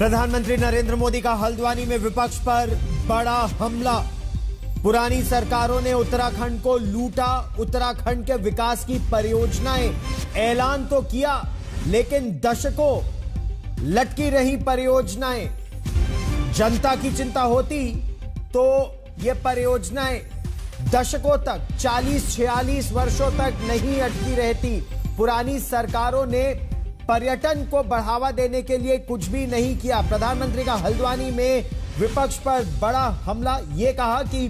प्रधानमंत्री नरेंद्र मोदी का हल्द्वानी में विपक्ष पर बड़ा हमला। पुरानी सरकारों ने उत्तराखंड को लूटा, उत्तराखंड के विकास की परियोजनाएं ऐलान तो किया, लेकिन दशकों लटकी रही परियोजनाएं। जनता की चिंता होती तो ये परियोजनाएं दशकों तक, 40-46 वर्षों तक नहीं अटकी रहती। पुरानी सरकारों ने पर्यटन को बढ़ावा देने के लिए कुछ भी नहीं किया। प्रधानमंत्री का हल्द्वानी में विपक्ष पर बड़ा हमला। यह कहा कि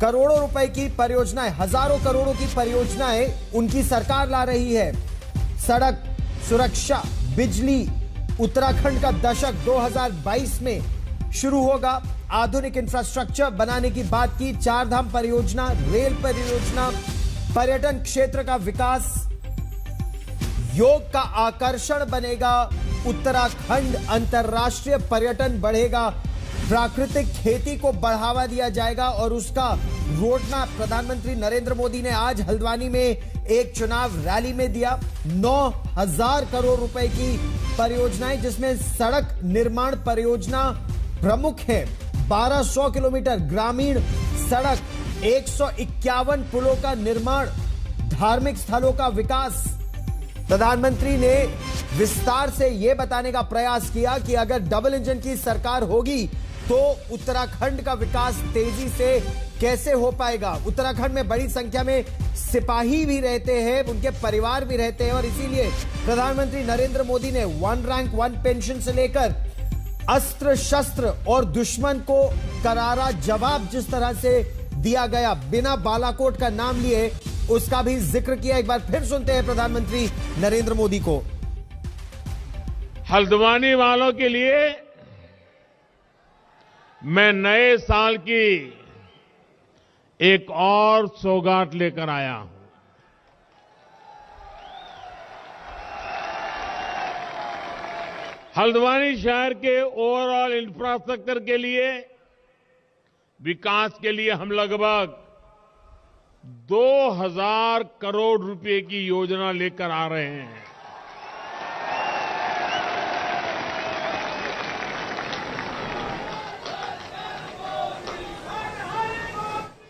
करोड़ों रुपए की परियोजनाएं, हजारों करोड़ों की परियोजनाएं उनकी सरकार ला रही है। सड़क सुरक्षा, बिजली, उत्तराखंड का दशक 2022 में शुरू होगा। आधुनिक इंफ्रास्ट्रक्चर बनाने की बात की। चारधाम परियोजना, रेल परियोजना, पर्यटन क्षेत्र का विकास, योग का आकर्षण बनेगा। उत्तराखंड अंतर्राष्ट्रीय पर्यटन बढ़ेगा। प्राकृतिक खेती को बढ़ावा दिया जाएगा और उसका रोडमैप प्रधानमंत्री नरेंद्र मोदी ने आज हल्द्वानी में एक चुनाव रैली में दिया। 9,000 करोड़ रुपए की परियोजनाएं, जिसमें सड़क निर्माण परियोजना प्रमुख है। 1200 किलोमीटर ग्रामीण सड़क, 151 पुलों का निर्माण, धार्मिक स्थलों का विकास। प्रधानमंत्री ने विस्तार से यह बताने का प्रयास किया कि अगर डबल इंजन की सरकार होगी तो उत्तराखंड का विकास तेजी से कैसे हो पाएगा। उत्तराखंड में बड़ी संख्या में सिपाही भी रहते हैं, उनके परिवार भी रहते हैं, और इसीलिए प्रधानमंत्री नरेंद्र मोदी ने 1 रैंक 1 पेंशन से लेकर अस्त्र शस्त्र और दुश्मन को करारा जवाब जिस तरह से दिया गया, बिना बालाकोट का नाम लिए, उसका भी जिक्र किया। एक बार फिर सुनते हैं प्रधानमंत्री नरेंद्र मोदी को। हल्द्वानी वालों के लिए मैं नए साल की एक और सौगात लेकर आया हूं। हल्द्वानी शहर के ओवरऑल इंफ्रास्ट्रक्चर के लिए, विकास के लिए हम लगभग 2,000 करोड़ रुपए की योजना लेकर आ रहे हैं।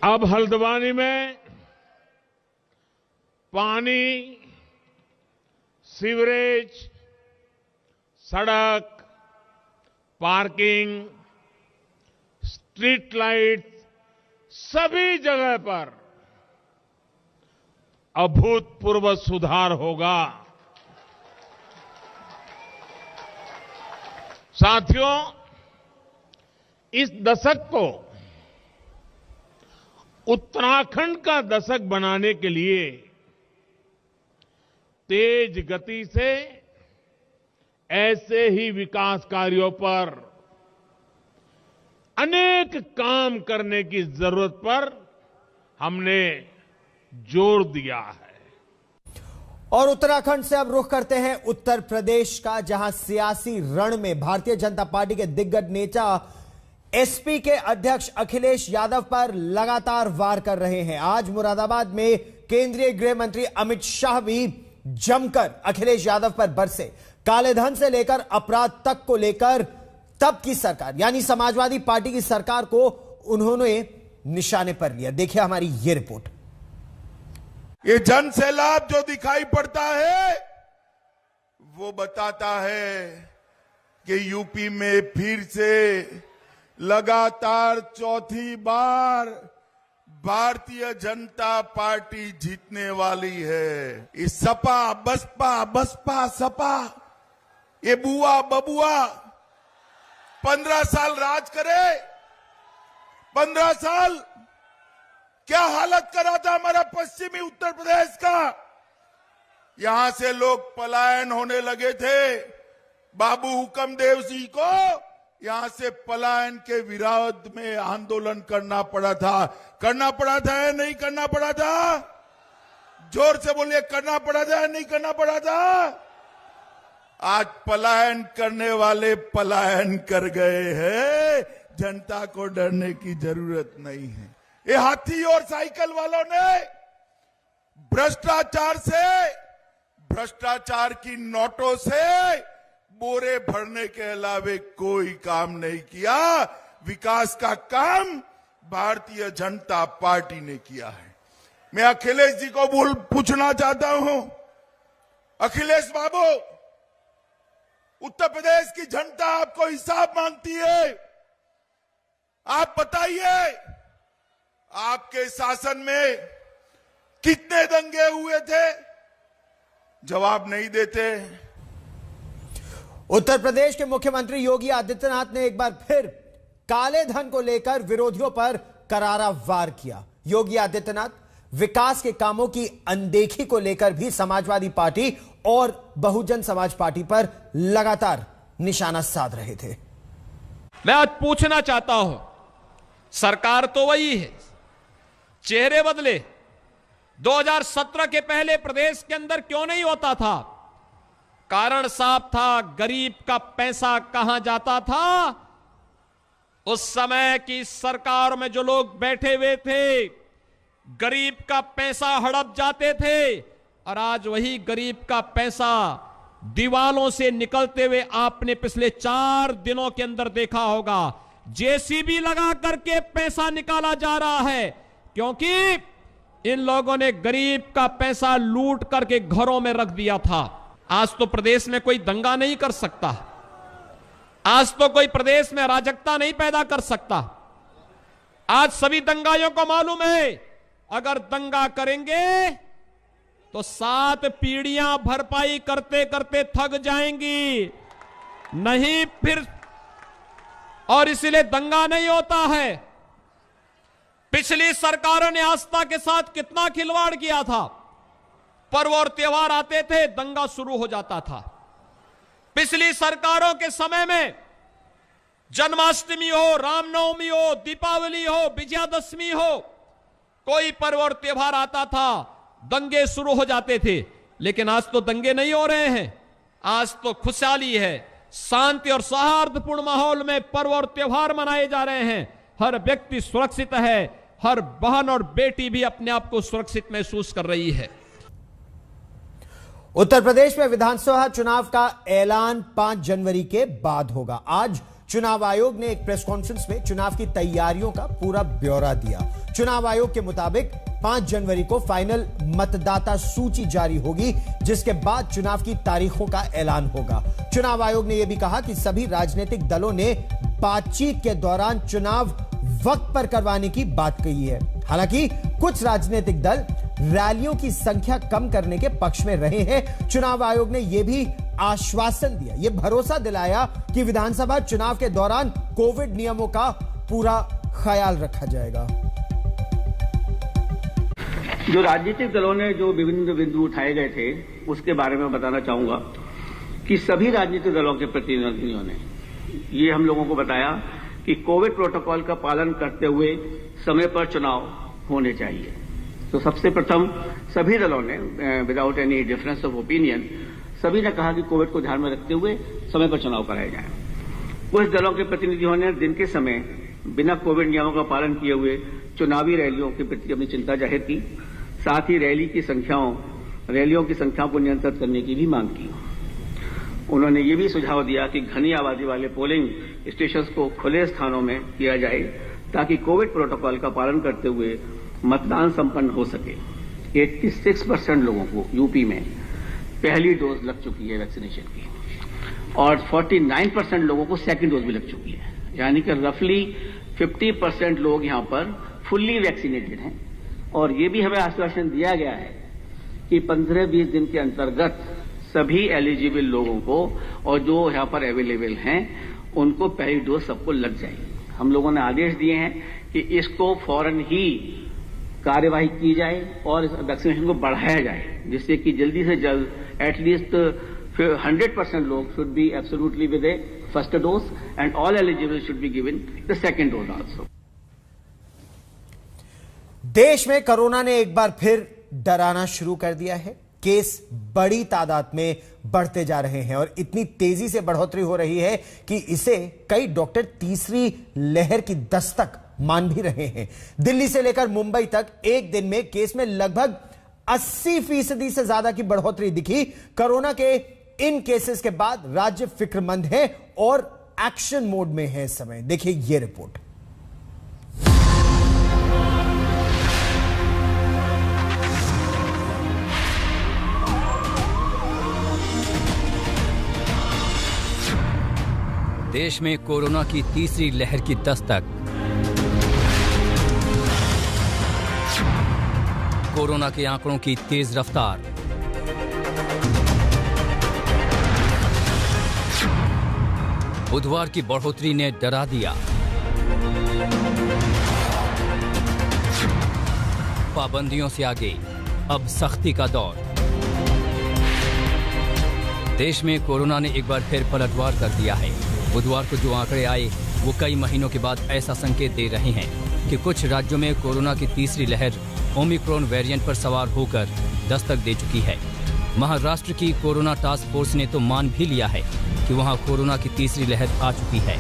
अब हल्द्वानी में पानी, सीवरेज, सड़क, पार्किंग, स्ट्रीट लाइट, सभी जगह पर अभूतपूर्व सुधार होगा। साथियों, इस दशक को उत्तराखंड का दशक बनाने के लिए तेज गति से ऐसे ही विकास कार्यों पर अनेक काम करने की जरूरत पर हमने जोर दिया है। और उत्तराखंड से अब रुख करते हैं उत्तर प्रदेश का, जहां सियासी रण में भारतीय जनता पार्टी के दिग्गज नेता एसपी के अध्यक्ष अखिलेश यादव पर लगातार वार कर रहे हैं। आज मुरादाबाद में केंद्रीय गृह मंत्री अमित शाह भी जमकर अखिलेश यादव पर बरसे। कालेधन से लेकर अपराध तक को लेकर तब की सरकार यानी समाजवादी पार्टी की सरकार को उन्होंने निशाने पर लिया। देखिए हमारी ये रिपोर्ट। ये जन सैलाब जो दिखाई पड़ता है वो बताता है कि यूपी में फिर से लगातार चौथी बार भारतीय जनता पार्टी जीतने वाली है। इस सपा बसपा सपा, ये बुआ बबुआ 15 साल राज करे। 15 साल क्या हालत करा था हमारा पश्चिमी उत्तर प्रदेश का। यहां से लोग पलायन होने लगे थे। बाबू हुक्मदेव सिंह को यहां से पलायन के विरोध में आंदोलन करना पड़ा था या नहीं करना पड़ा था? जोर से बोलिए, करना पड़ा था या नहीं करना पड़ा था? आज पलायन करने वाले पलायन कर गए हैं। जनता को डरने की जरूरत नहीं है। ये हाथी और साइकिल वालों ने भ्रष्टाचार से, भ्रष्टाचार की नोटों से बोरे भरने के अलावे कोई काम नहीं किया। विकास का काम भारतीय जनता पार्टी ने किया है। मैं अखिलेश जी को पूछना चाहता हूं, अखिलेश बाबू, उत्तर प्रदेश की जनता आपको हिसाब मांगती है। आप बताइए, आपके शासन में कितने दंगे हुए थे? जवाब नहीं देते। उत्तर प्रदेश के मुख्यमंत्री योगी आदित्यनाथ ने एक बार फिर काले धन को लेकर विरोधियों पर करारा वार किया। योगी आदित्यनाथ विकास के कामों की अनदेखी को लेकर भी समाजवादी पार्टी और बहुजन समाज पार्टी पर लगातार निशाना साध रहे थे। मैं आज पूछना चाहता हूं, सरकार तो वही है, चेहरे बदले। 2017 के पहले प्रदेश के अंदर क्यों नहीं होता था? कारण साफ था, गरीब का पैसा कहां जाता था? उस समय की सरकार में जो लोग बैठे हुए थे, गरीब का पैसा हड़प जाते थे। और आज वही गरीब का पैसा दीवालों से निकलते हुए आपने पिछले 4 दिनों के अंदर देखा होगा। जेसीबी लगा करके पैसा निकाला जा रहा है, क्योंकि इन लोगों ने गरीब का पैसा लूट करके घरों में रख दिया था। आज तो प्रदेश में कोई दंगा नहीं कर सकता, आज तो कोई प्रदेश में अराजकता नहीं पैदा कर सकता। आज सभी दंगाइयों को मालूम है, अगर दंगा करेंगे तो 7 पीढ़ियां भरपाई करते करते थक जाएंगी, नहीं फिर। और इसलिए दंगा नहीं होता है। पिछली सरकारों ने आस्था के साथ कितना खिलवाड़ किया था। पर्व और त्योहार आते थे, दंगा शुरू हो जाता था। पिछली सरकारों के समय में जन्माष्टमी हो, रामनवमी हो, दीपावली हो, विजयादशमी हो, कोई पर्व और त्योहार आता था, दंगे शुरू हो जाते थे। लेकिन आज तो दंगे नहीं हो रहे हैं। आज तो खुशहाली है, शांति और सौहार्दपूर्ण माहौल में पर्व और त्योहार मनाए जा रहे हैं। हर व्यक्ति सुरक्षित है, हर बहन और बेटी भी अपने आप को सुरक्षित महसूस कर रही है। उत्तर प्रदेश में विधानसभा चुनाव का ऐलान 5 जनवरी के बाद होगा। आज चुनाव आयोग ने एक प्रेस कॉन्फ्रेंस में चुनाव की तैयारियों का पूरा ब्यौरा दिया। चुनाव आयोग के मुताबिक 5 जनवरी को फाइनल मतदाता सूची जारी होगी, जिसके बाद चुनाव की तारीखों का ऐलान होगा। चुनाव आयोग ने यह भी कहा कि सभी राजनीतिक दलों ने बातचीत के दौरान चुनाव वक्त पर करवाने की बात कही है। हालांकि कुछ राजनीतिक दल रैलियों की संख्या कम करने के पक्ष में रहे हैं। चुनाव आयोग ने यह भी आश्वासन दिया, यह भरोसा दिलाया कि विधानसभा चुनाव के दौरान कोविड नियमों का पूरा ख्याल रखा जाएगा। जो राजनीतिक दलों ने जो विभिन्न बिंदु उठाए गए थे, उसके बारे में बताना चाहूंगा कि सभी राजनीतिक दलों के प्रतिनिधियों ने ये हम लोगों को बताया कि कोविड प्रोटोकॉल का पालन करते हुए समय पर चुनाव होने चाहिए। तो सबसे प्रथम सभी दलों ने without any difference of opinion सभी ने कहा कि कोविड को ध्यान में रखते हुए समय पर चुनाव कराए जाएं। कुछ दलों के प्रतिनिधियों ने दिन के समय बिना कोविड नियमों का पालन किए हुए चुनावी रैलियों के प्रति अपनी चिंता जाहिर की। साथ ही रैलियों की संख्याओं को नियंत्रित करने की भी मांग की। उन्होंने ये भी सुझाव दिया कि घनी आबादी वाले पोलिंग स्टेशंस को खुले स्थानों में किया जाए, ताकि कोविड प्रोटोकॉल का पालन करते हुए मतदान संपन्न हो सके। 86% लोगों को यूपी में पहली डोज लग चुकी है वैक्सीनेशन की, और 49% लोगों को सेकंड डोज भी लग चुकी है। यानी कि रफली 50% लोग यहां पर फुल्ली वैक्सीनेटेड हैं। और ये भी हमें आश्वासन दिया गया है कि 15-20 दिन के अंतर्गत सभी एलिजिबल लोगों को और जो यहां पर अवेलेबल हैं उनको पहली डोज सबको लग जाएगी। हम लोगों ने आदेश दिए हैं कि इसको फौरन ही कार्यवाही की जाए और इस वैक्सीनेशन को बढ़ाया जाए, जिससे कि जल्दी से जल्द एटलीस्ट 100% लोग should be absolutely with A first dose and all eligible should be given the second dose also. देश में कोरोना ने एक बार फिर डराना शुरू कर दिया है। केस बड़ी तादाद में बढ़ते जा रहे हैं और इतनी तेजी से बढ़ोतरी हो रही है कि इसे कई डॉक्टर तीसरी लहर की दस्तक मान भी रहे हैं। दिल्ली से लेकर मुंबई तक एक दिन में केस में लगभग 80% से ज्यादा की बढ़ोतरी दिखी। कोरोना के इन केसेस के बाद राज्य फिक्रमंद है और एक्शन मोड में है इस समय। देखिए ये रिपोर्ट। देश में कोरोना की तीसरी लहर की दस्तक। कोरोना के आंकड़ों की तेज रफ्तार। बुधवार की बढ़ोतरी ने डरा दिया। पाबंदियों से आगे अब सख्ती का दौर। देश में कोरोना ने एक बार फिर पलटवार कर दिया है। बुधवार को जो आंकड़े आए वो कई महीनों के बाद ऐसा संकेत दे रहे हैं कि कुछ राज्यों में कोरोना की तीसरी लहर ओमिक्रॉन वेरिएंट पर सवार होकर दस्तक दे चुकी है। महाराष्ट्र की कोरोना टास्क फोर्स ने तो मान भी लिया है कि वहां कोरोना की तीसरी लहर आ चुकी है।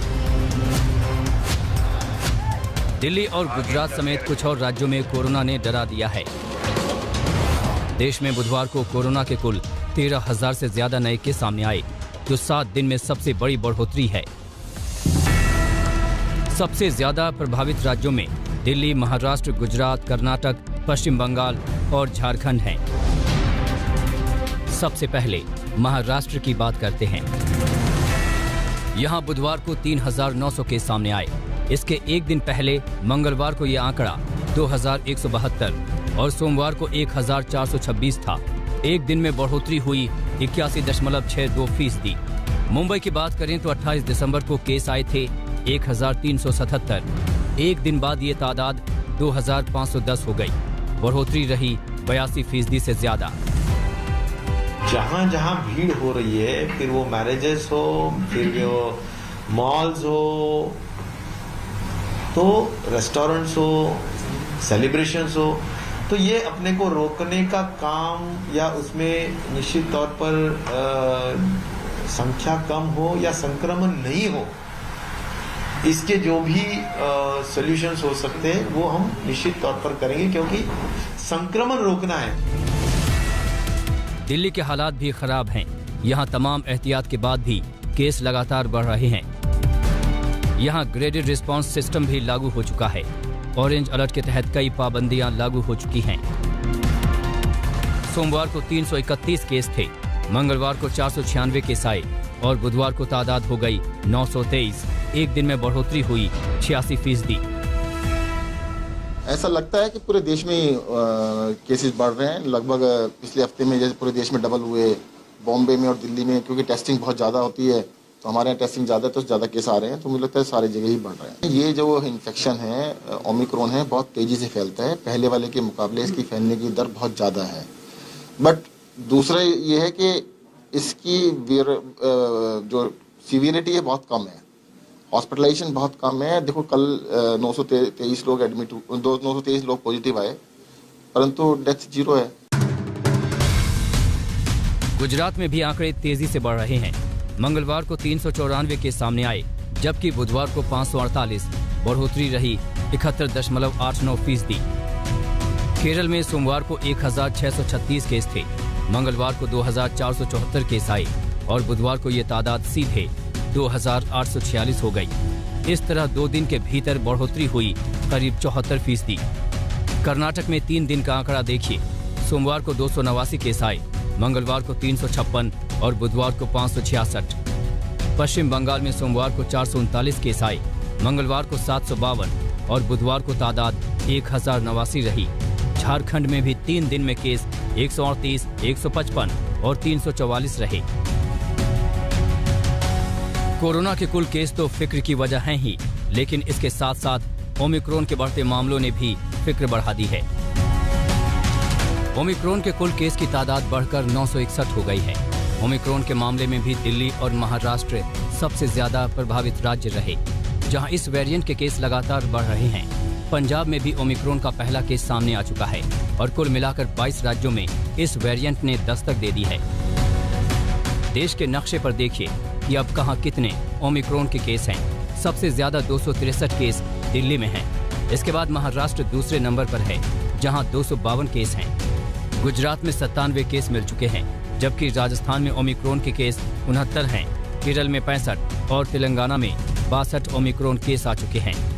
दिल्ली और गुजरात समेत कुछ और राज्यों में कोरोना ने डरा दिया है। देश में बुधवार को कोरोना के कुल 13,000 से ज्यादा नए केस सामने आए, जो 7 दिन में सबसे बड़ी बढ़ोतरी है। सबसे ज्यादा प्रभावित राज्यों में दिल्ली, महाराष्ट्र, गुजरात, कर्नाटक, पश्चिम बंगाल और झारखंड हैं। सबसे पहले महाराष्ट्र की बात करते हैं। यहां बुधवार को 3,900 केस सामने आए। इसके एक दिन पहले मंगलवार को यह आंकड़ा 2,172 और सोमवार को 1,426 था। एक दिन में बढ़ोतरी हुई 81.62%। मुंबई की बात करें तो 28 दिसंबर को केस आए थे 1,377। एक दिन बाद ये तादाद 2,510 हो गई। बढ़ोतरी रही 82% से ज्यादा। जहां जहां भीड़ हो रही है, फिर वो मैरिजेस हो, फिर वो मॉल्स हो, तो रेस्टोरेंट्स हो, सेलिब्रेशंस हो, तो ये अपने को रोकने का काम या उसमें निश्चित तौर पर संख्या कम हो या संक्रमण नहीं हो, इसके जो भी सॉल्यूशंस हो सकते हैं वो हम निश्चित तौर पर करेंगे, क्योंकि संक्रमण रोकना है। दिल्ली के हालात भी खराब हैं। यहाँ तमाम एहतियात के बाद भी केस लगातार बढ़ रहे हैं। यहाँ ग्रेडेड रिस्पांस सिस्टम भी लागू हो चुका है। ऑरेंज अलर्ट के तहत कई पाबंदियां लागू हो चुकी हैं। सोमवार को 331 केस थे, मंगलवार को 496 केस आए और बुधवार को तादाद हो गई 923। एक दिन में बढ़ोतरी हुई 86%। ऐसा लगता है कि पूरे देश में केसेस बढ़ रहे हैं। लगभग पिछले हफ्ते में जैसे पूरे देश में डबल हुए, बॉम्बे में और दिल्ली में, क्योंकि टेस्टिंग बहुत ज़्यादा होती है तो हमारे यहाँ टेस्टिंग ज़्यादा है तो ज़्यादा केस आ रहे हैं। तो मुझे लगता है सारी जगह ही बढ़ रहे हैं। ये जो इन्फेक्शन है ओमिक्रॉन है, बहुत तेज़ी से फैलता है। पहले वाले के मुकाबले इसकी फैलने की दर बहुत ज़्यादा है। बट दूसरा ये है कि इसकी जो सीवियरिटी है बहुत कम है, हॉस्पिटलाइजेशन बहुत कम है। देखो कल 923 लोग एडमिट, 923 लोग पॉजिटिव आए, परंतु डेथ 0 है। गुजरात में भी आंकड़े तेजी से बढ़ रहे हैं। मंगलवार को 394 केस सामने आए, जबकि बुधवार को 548। बढ़ोतरी रही 71.89%। केरल में सोमवार को 1,636 केस थे, मंगलवार को 2,474 केस आए और बुधवार को ये तादाद सीधे 2,846 हो गई। इस तरह 2 दिन के भीतर बढ़ोतरी हुई करीब 74%। कर्नाटक में 3 दिन का आंकड़ा देखिए। सोमवार को 289 केस आए, मंगलवार को 356 और बुधवार को 566। पश्चिम बंगाल में सोमवार को 439 केस आए, मंगलवार को 752 और बुधवार को तादाद 1,089 रही। झारखंड में भी 3 दिन में केस 138, 155 और 344 रहे। कोरोना के कुल केस तो फिक्र की वजह हैं ही, लेकिन इसके साथ साथ ओमिक्रॉन के बढ़ते मामलों ने भी फिक्र बढ़ा दी है। ओमिक्रॉन के कुल केस की तादाद बढ़कर 961 हो गई है। ओमिक्रॉन के मामले में भी दिल्ली और महाराष्ट्र सबसे ज्यादा प्रभावित राज्य रहे, जहां इस वेरिएंट के केस लगातार बढ़ रहे हैं। पंजाब में भी ओमिक्रॉन का पहला केस सामने आ चुका है और कुल मिलाकर 22 राज्यों में इस वेरिएंट ने दस्तक दे दी है। देश के नक्शे पर देखिए कि अब कहां कितने ओमिक्रॉन के केस हैं। सबसे ज्यादा 263 केस दिल्ली में हैं। इसके बाद महाराष्ट्र दूसरे नंबर पर है, जहां 252 केस हैं। गुजरात में 97 केस मिल चुके हैं, जबकि राजस्थान में ओमिक्रॉन के केस 69 हैं, केरल में 65 और तेलंगाना में 62 ओमिक्रॉन केस आ चुके हैं।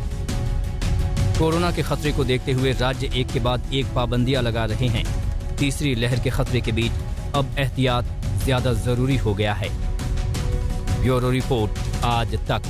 कोरोना के खतरे को देखते हुए राज्य एक के बाद एक पाबंदियां लगा रहे हैं। तीसरी लहर के खतरे के बीच अब एहतियात ज्यादा जरूरी हो गया है। ब्यूरो रिपोर्ट, आज तक।